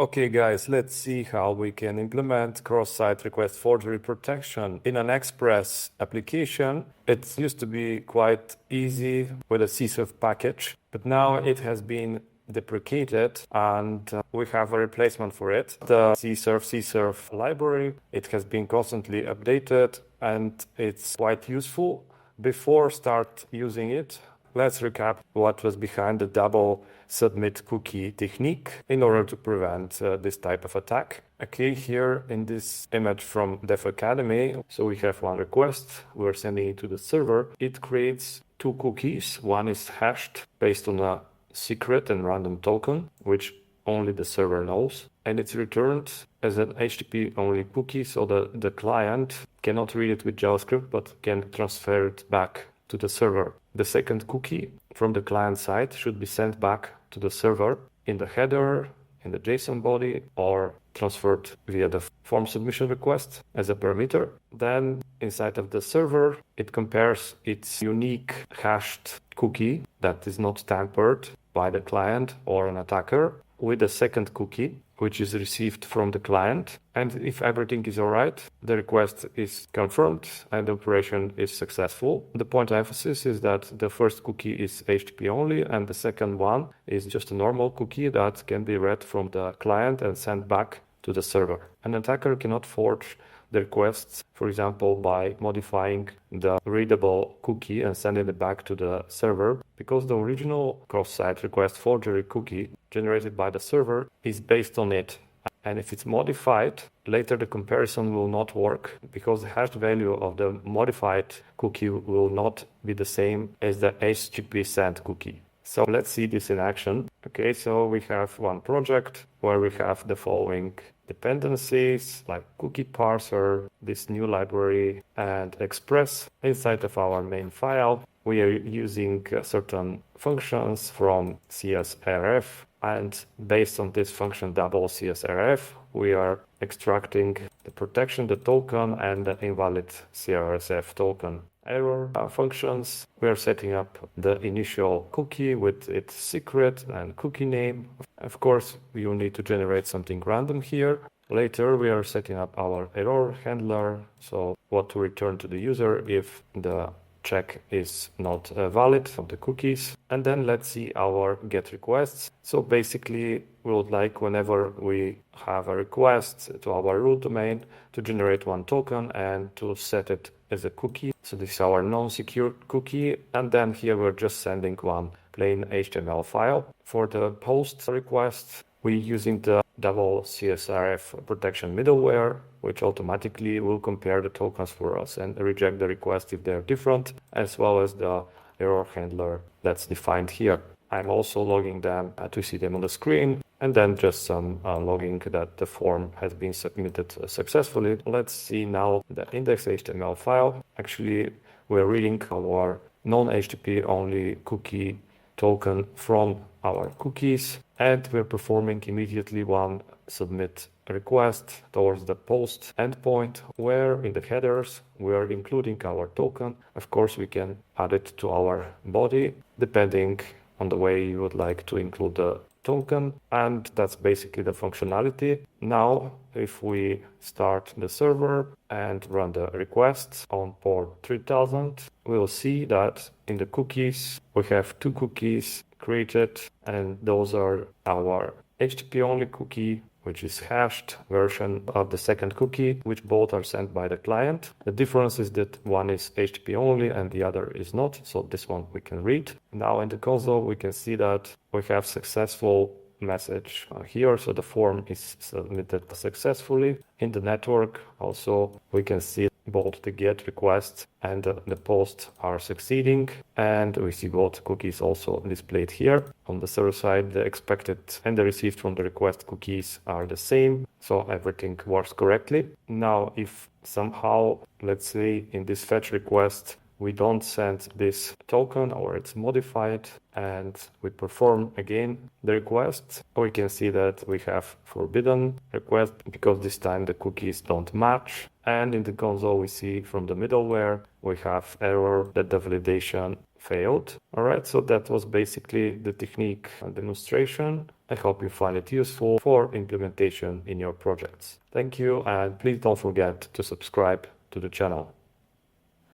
Okay guys, let's see how we can implement cross-site request forgery protection in an Express application. It used to be quite easy with a CSRF package, but now it has been deprecated and we have a replacement for it. The CSRF library, it has been constantly updated and it's quite useful. Before start using it, let's recap what was behind the double submit cookie technique in order to prevent this type of attack. Okay, here in this image from Dev Academy, so we have one request, we're sending it to the server. It creates two cookies. One is hashed based on a secret and random token, which only the server knows. And it's returned as an HTTP only cookie, so the client cannot read it with JavaScript, but can transfer it back to the server. The second cookie from the client side should be sent back to the server in the header, in the JSON body, or transferred via the form submission request as a parameter. Then inside of the server, it compares its unique hashed cookie that is not tampered by the client or an attacker with the second cookie, which is received from the client. And if everything is all right, the request is confirmed and the operation is successful. The point of emphasis is that the first cookie is HTTP only and the second one is just a normal cookie that can be read from the client and sent back to the server. An attacker cannot forge the requests, for example, by modifying the readable cookie and sending it back to the server, because the original cross-site request forgery cookie generated by the server is based on it. And if it's modified, later the comparison will not work because the hashed value of the modified cookie will not be the same as the HTTP sent cookie. So let's see this in action. Okay, so we have one project where we have the following dependencies like cookie parser, this new library, and Express. Inside of our main file, we are using certain functions from CSRF, and based on this function double CSRF, we are extracting the protection, the token, and the invalid CSRF token. Error functions, we are setting up the initial cookie with its secret and cookie name. Of course, you need to generate something random here. Later, we are setting up our error handler, so what to return to the user if the check is not valid of the cookies. And then let's see our get requests. So basically, we would like whenever we have a request to our root domain to generate one token and to set it as a cookie. So this is our non-secure cookie. And then here we're just sending one plain HTML file. For the post request, we're using the double CSRF protection middleware, which automatically will compare the tokens for us and reject the request if they're different, as well as the error handler that's defined here. I'm also logging them to see them on the screen, and then just some logging that the form has been submitted successfully. Let's see now the index.html file. Actually, we're reading our non-HTTP only cookie token from our cookies, and we're performing immediately one submit request towards the post endpoint, where in the headers we're including our token. Of course, we can add it to our body depending on the way you would like to include the token, and that's basically the functionality. Now, if we start the server and run the requests on port 3000, we'll see that in the cookies, we have two cookies created, and those are our HTTP only cookie, which is hashed version of the second cookie, which both are sent by the client. The difference is that one is HTTP only and the other is not, so this one we can read. Now in the console, we can see that we have successful message here, so the form is submitted successfully. In the network also, we can see both the get request and the post are succeeding, and we see both cookies also displayed here. On the server side, the expected and the received from the request cookies are the same, so everything works correctly. Now, if somehow, let's say in this fetch request, we don't send this token or it's modified and we perform again the request, we can see that we have forbidden request because this time the cookies don't match. And in the console we see from the middleware we have error that the validation failed. All right, so that was basically the technique demonstration. I hope you find it useful for implementation in your projects. Thank you, and please don't forget to subscribe to the channel.